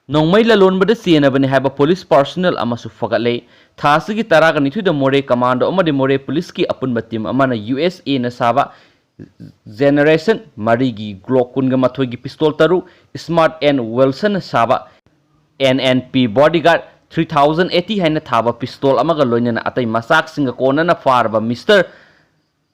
नोंमै ललोनबद चेनबने हाइबा police personal अमसु फगले थासगी तरागा निथुदा मोरे commando अमदे मोरे police की अपुनबा team अमना USA न साबा जेनरेशन मरीगी ग्लोक कुनगा मथोगी पिस्तौल तरु स्मार्ट एंड विल्सन साबा NNP बॉडीगार्ड 3080 हैन थाबा पिस्तौल अमगा लोइनना अतै मसाक सिंगा कोनना फारबा मिस्टर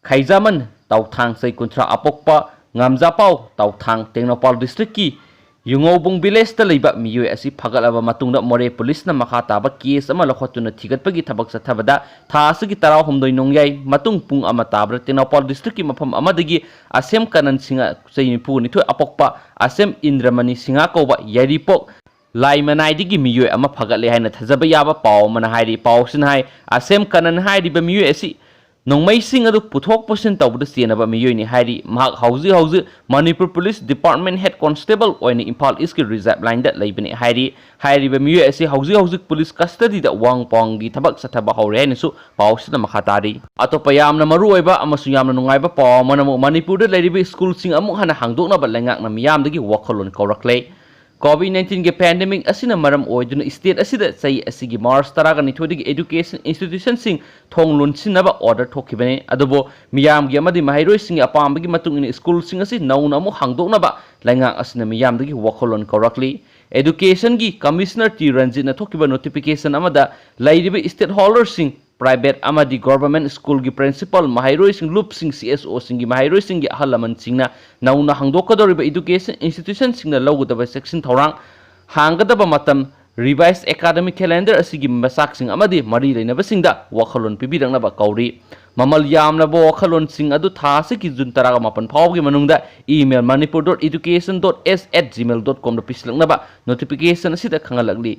खैजामन ताउथांग सै कुंथ्रा अपोक्पा ngamjapau tautang Tengnoupal district ki Yungobung village ta leiba miyoi asi phagalaba matungda more police na makha taba case ama lokhotuna thigatpagi thabak sathabada thasagi tarau humdoi nongyai matung pung ama tabra Tengnoupal district ki mafam amadagi asem kanan singa seinipu ni thoi apokpa asem Indramani singa koba yaripok lai manai digi miyoi ama phagale haina thajaba yaba paw mana hairi paw sin hai asem kanan hairi ba miyoi asi नोंमै सिंग अदु पुथोक पोसिन तौबद सेनबा मियोइनि हाइरि महक हौजी हौजी Manipur police department head constable ओइनि Imphal East की reserve line दा लैबनि हाइरिबा मियोइ असि हौजी हौजी पुलिस कस्टडी दा वांगपोंग गी थबक सथबा हौरे हाइनसु पाउसना मखातारी अतोपा यामना मरु ओइबा अमसु यामना नुंगाइबा पाव मनमु मणिपुर दा लैरिबि स्कूल सिंग अमु हना हांगदोकनाबा लेंगाकना मियामदगी वखलोन कौरक्ले COVID-19 के पैंडेमिक असिना मरम ओइदुना स्टेट असिदा सही असिगी मार्च तरागा निथोदिगी एजुकेशन इंस्टीट्यूशन सिंग थोंग लोनसिनबा ऑर्डर थोखिबने अदुबो मियामगी अमदि माहिरोइ सिंग अपामबगी मतुंगिन स्कूल सिंग असि नौना अमु हांगदोकनाबा लैंगाक असिना मियामदगी वखलोन कौरक्ली एजुकेशन की कमिश्नर टी रंजित थोखिबा नोटिफिकेशन अमदा लैरिबि स्टेट होल्डर सिंग प्राइवेट अमदी गवर्नमेंट स्कूल की प्रिंसिपल माहिरोइ सिंग लूप सिंग CSO सिंग माहिरोइ सिंग अहलमन सिंगना नौना हांगदोकदोरिबा एजुकेशन इंस्टीट्यूशन सिंगना लौगदबा सेक्शन थौरांग हांगदबा मतम रिवाइज एकेडमिक कैलेंडर असिगी मसाक सिंग अमदी मरी लेनबा सिंगदा वखलोन पिबिरंगनबा कौरी ममल यामनबो वखलोन सिंग अदु थासे की जुन तरागा मापन फावगी मनुंगदा email manipur.education.s@gmail.com दा पिसलंगनबा नोटिफिकेशन असिदा खंगलगली